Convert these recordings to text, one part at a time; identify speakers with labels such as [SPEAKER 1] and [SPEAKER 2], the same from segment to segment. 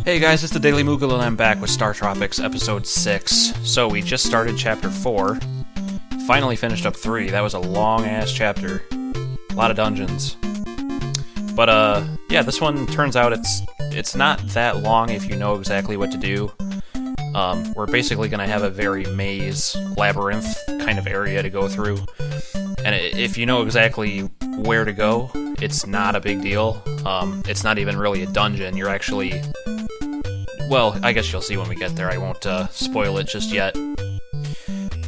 [SPEAKER 1] Hey guys, it's the Daily Moogle and I'm back with StarTropics episode 6. So we just started chapter 4, finally finished up 3. That was a long-ass chapter. A lot of dungeons. But yeah, this one turns out it's not that long if you know exactly what to do. We're basically going to have a very maze, labyrinth kind of area to go through. And if you know exactly where to go, it's not a big deal. It's not even really a dungeon. You're actually... Well, I guess you'll see when we get there. I won't spoil it just yet.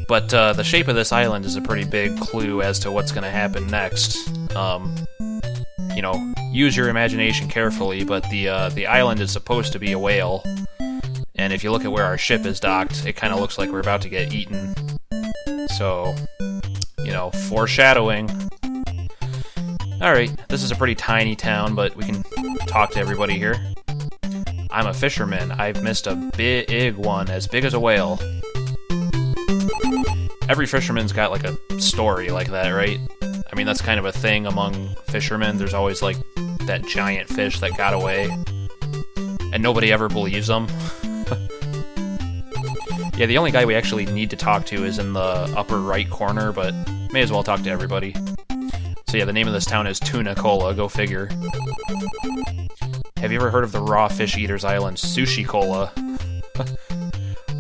[SPEAKER 1] But the shape of this island is a pretty big clue as to what's going to happen next. You know, use your imagination carefully, but the island is supposed to be a whale. And if you look at where our ship is docked, it kind of looks like we're about to get eaten. So, you know, foreshadowing. Alright, this is a pretty tiny town, but we can talk to everybody here. I'm a fisherman. I've missed a big one, as big as a whale. Every fisherman's got, like, a story like that, right? I mean, that's kind of a thing among fishermen. There's always, like, that giant fish that got away. And nobody ever believes them. Yeah, the only guy we actually need to talk to is in the upper right corner, but may as well talk to everybody. So yeah, the name of this town is Tuna Cola, go figure. Have you ever heard of the Raw Fish Eaters Island Sushi Cola?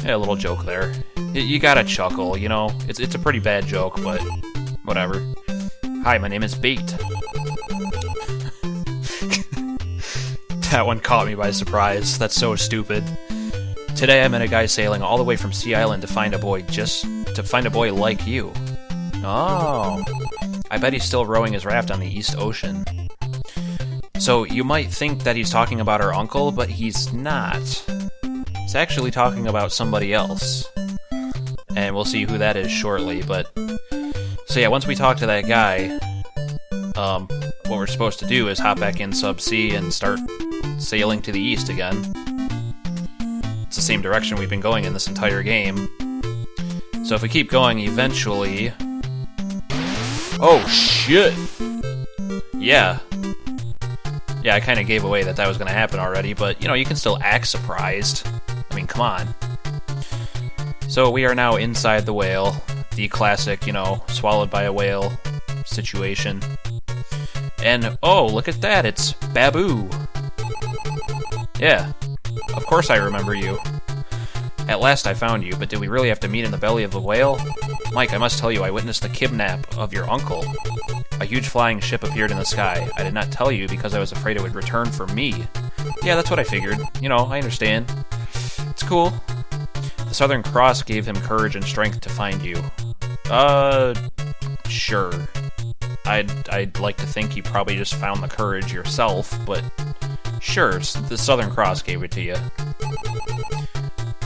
[SPEAKER 1] Yeah, a little joke there. You gotta chuckle, you know? It's a pretty bad joke, but whatever. Hi, my name is Bait. That one caught me by surprise. That's so stupid. Today I met a guy sailing all the way from Sea Island to find a boy like you. Oh. I bet he's still rowing his raft on the East Ocean. So you might think that he's talking about our uncle, but he's not. He's actually talking about somebody else. And we'll see who that is shortly, but... So yeah, once we talk to that guy, what we're supposed to do is hop back in subsea and start sailing to the east again. It's the same direction we've been going in this entire game. So if we keep going, eventually... Oh, shit! Yeah. Yeah, I kind of gave away that was going to happen already, but, you know, you can still act surprised. I mean, come on. So we are now inside the whale. The classic, you know, swallowed by a whale situation. And, oh, look at that, it's Baboo! Yeah, of course I remember you. At last I found you, but did we really have to meet in the belly of the whale? Mike, I must tell you, I witnessed the kidnap of your uncle. A huge flying ship appeared in the sky. I did not tell you because I was afraid it would return for me. Yeah, that's what I figured. You know, I understand. It's cool. The Southern Cross gave him courage and strength to find you. Sure. I'd like to think you probably just found the courage yourself, but sure, the Southern Cross gave it to you.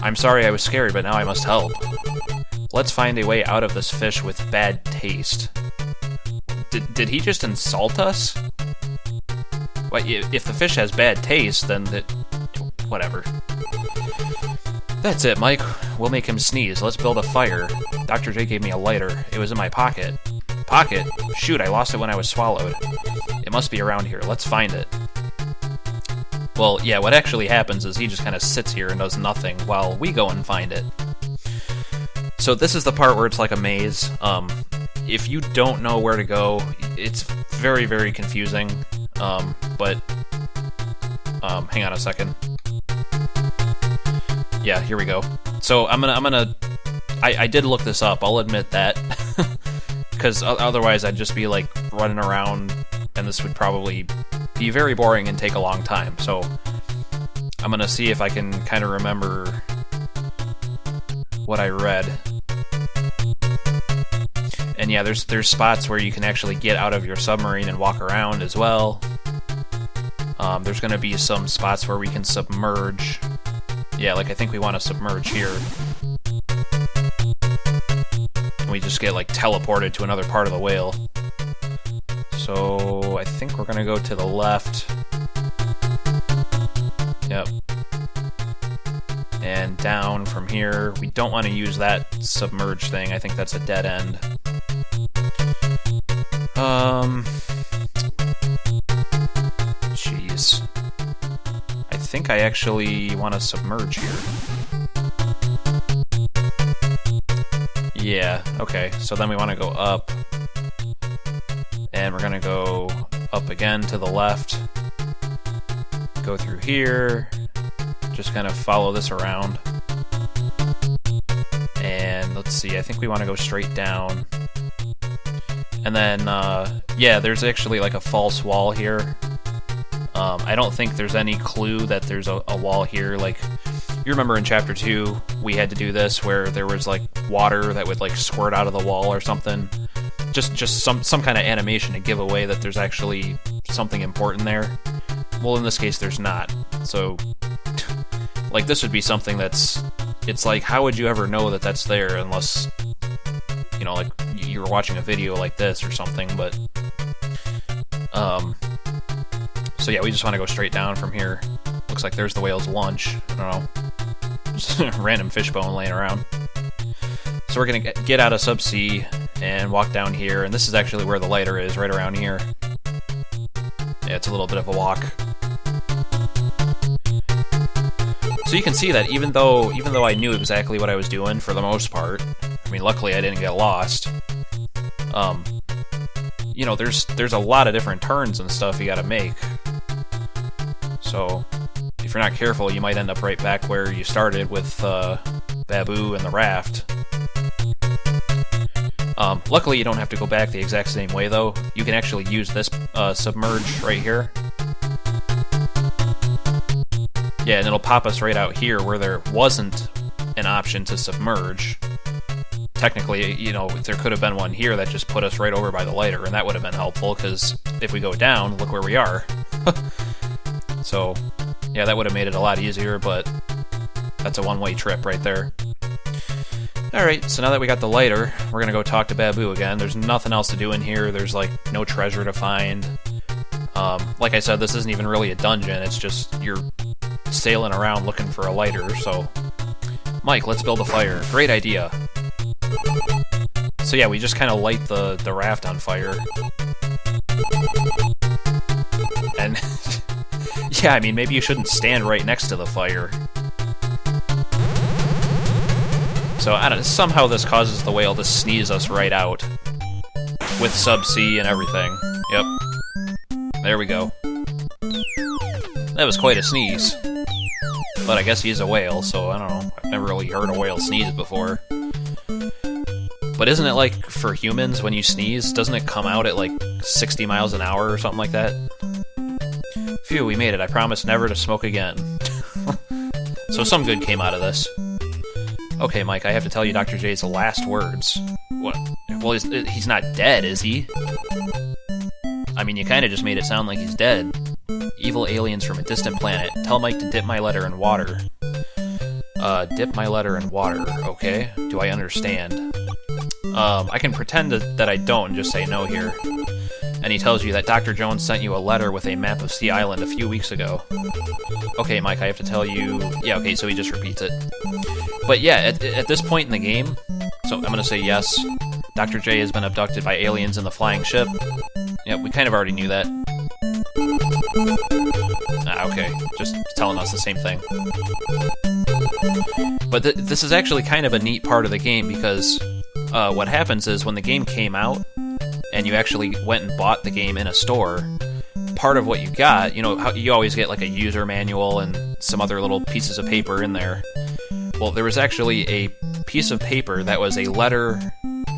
[SPEAKER 1] I'm sorry I was scared, but now I must help. Let's find a way out of this fish with bad taste. Did he just insult us? Well, if the fish has bad taste, then whatever. That's it, Mike. We'll make him sneeze. Let's build a fire. Dr. J gave me a lighter. It was in my pocket. Pocket? Shoot, I lost it when I was swallowed. It must be around here. Let's find it. Well, yeah, what actually happens is he just kind of sits here and does nothing while we go and find it. So this is the part where it's like a maze. If you don't know where to go, it's very, very confusing. But hang on a second. Yeah, here we go. So I did look this up, I'll admit that. Because otherwise I'd just be like running around and this would probably be very boring and take a long time. So I'm gonna see if I can kind of remember what I read. And yeah, there's spots where you can actually get out of your submarine and walk around as well. There's gonna be some spots where we can submerge. Yeah, like I think we want to submerge here. And we just get like teleported to another part of the whale. So I think we're gonna go to the left. Yep. And down from here. We don't want to use that submerge thing. I think that's a dead end. Jeez. think I actually want to submerge here. Yeah, okay, so then we want to go up, and we're gonna go up again to the left, go through here, just kind of follow this around, and let's see, I think we want to go straight down, and then, yeah, there's actually like a false wall here. I don't think there's any clue that there's a wall here. Like, you remember in Chapter 2, we had to do this where there was, like, water that would, like, squirt out of the wall or something. Just some kind of animation to give away that there's actually something important there. Well, in this case, there's not. So, like, this would be something that's... It's like, how would you ever know that that's there unless, you know, like, you were watching a video like this or something, but... So yeah, we just want to go straight down from here. Looks like there's the whale's lunch. I don't know. Just a random fishbone laying around. So we're going to get out of subsea and walk down here, and this is actually where the lighter is, right around here. Yeah, it's a little bit of a walk. So you can see that even though I knew exactly what I was doing for the most part, I mean, luckily I didn't get lost. You know, there's a lot of different turns and stuff you gotta make. So, if you're not careful, you might end up right back where you started with Baboo and the raft. Luckily, you don't have to go back the exact same way, though. You can actually use this submerge right here. Yeah, and it'll pop us right out here where there wasn't an option to submerge. Technically, you know, there could have been one here that just put us right over by the lighter, and that would have been helpful, because if we go down, look where we are. So, yeah, that would have made it a lot easier, but that's a one-way trip right there. Alright, so now that we got the lighter, we're gonna go talk to Baboo again. There's nothing else to do in here. There's, like, no treasure to find. Like I said, this isn't even really a dungeon. It's just you're sailing around looking for a lighter, so... Mike, let's build a fire. Great idea. So yeah, we just kind of light the raft on fire. And... yeah, I mean, maybe you shouldn't stand right next to the fire. So, I don't know, somehow this causes the whale to sneeze us right out. With subsea and everything. Yep. There we go. That was quite a sneeze. But I guess he's a whale, so I don't know. I've never really heard a whale sneeze before. But isn't it like, for humans, when you sneeze, doesn't it come out at like 60 miles an hour or something like that? Phew, we made it. I promise never to smoke again. So some good came out of this. Okay, Mike, I have to tell you Dr. J's last words. What? Well, he's not dead, is he? I mean, you kind of just made it sound like he's dead. Evil aliens from a distant planet. Tell Mike to dip my letter in water. Dip my letter in water, okay? Do I understand? I can pretend that I don't and just say no here. And he tells you that Dr. Jones sent you a letter with a map of Sea Island a few weeks ago. Okay, Mike, I have to tell you... Yeah, okay, so he just repeats it. But yeah, at this point in the game, so I'm gonna say yes, Dr. J has been abducted by aliens in the flying ship. Yeah, we kind of already knew that. Ah, okay, just telling us the same thing. But this is actually kind of a neat part of the game, because what happens is when the game came out, and you actually went and bought the game in a store, part of what you got, you know, how you always get like a user manual and some other little pieces of paper in there. Well, there was actually a piece of paper that was a letter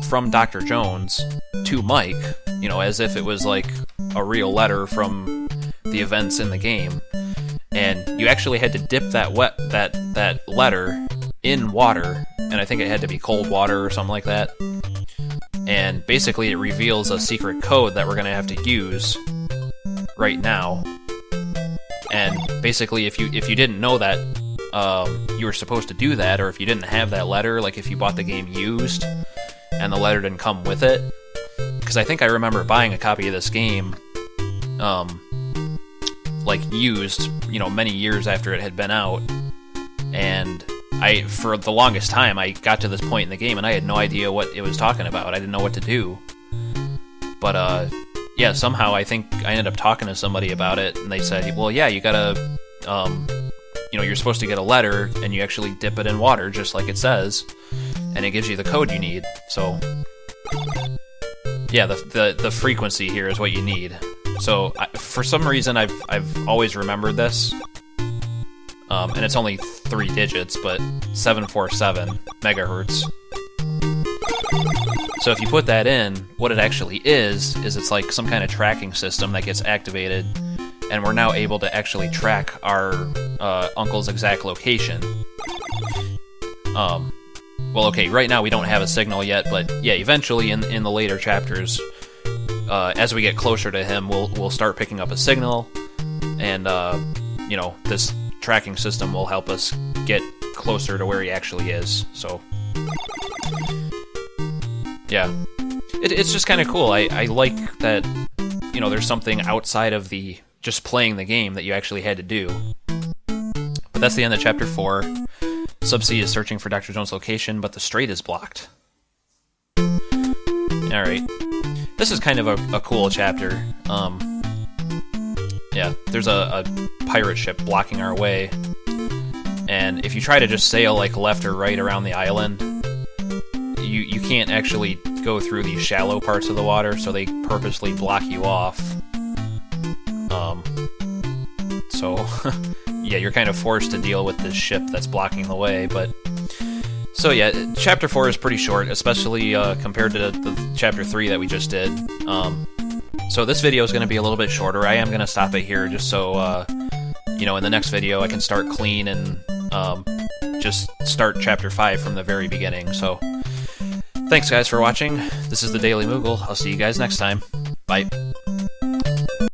[SPEAKER 1] from Dr. Jones to Mike, you know, as if it was like a real letter from the events in the game. And you actually had to dip that letter in water, and I think it had to be cold water or something like that. And basically it reveals a secret code that we're going to have to use right now. And basically if you didn't know that you were supposed to do that, or if you didn't have that letter, like if you bought the game used and the letter didn't come with it, because I think I remember buying a copy of this game like used, you know, many years after it had been out, and for the longest time, I got to this point in the game and I had no idea what it was talking about. I didn't know what to do. But, yeah, somehow I think I ended up talking to somebody about it, and they said, well, yeah, you gotta, you're supposed to get a letter, and you actually dip it in water, just like it says, and it gives you the code you need. So, yeah, the frequency here is what you need. So, for some reason, I've always remembered this, and it's only 3 digits, but 747 megahertz. So if you put that in, what it actually is it's like some kind of tracking system that gets activated, and we're now able to actually track our uncle's exact location. Well, okay, right now we don't have a signal yet, but yeah, eventually in the later chapters, as we get closer to him, we'll start picking up a signal, and this tracking system will help us get closer to where he actually is. So yeah, it's just kind of cool. I like that, there's something outside of the just playing the game that you actually had to do. But that's the end of Chapter 4. Subsea is searching for Dr. Jones' location, but the strait is blocked. Alright. This is kind of a cool chapter. Yeah, there's a pirate ship blocking our way. And if you try to just sail like left or right around the island, you can't actually go through these shallow parts of the water, so they purposely block you off. So, yeah, you're kind of forced to deal with this ship that's blocking the way, but... So yeah, Chapter 4 is pretty short, especially compared to the Chapter 3 that we just did. So this video is going to be a little bit shorter. I am going to stop it here just so, in the next video I can start clean and just start Chapter 5 from the very beginning. So, thanks guys for watching. This is the Daily Moogle. I'll see you guys next time. Bye.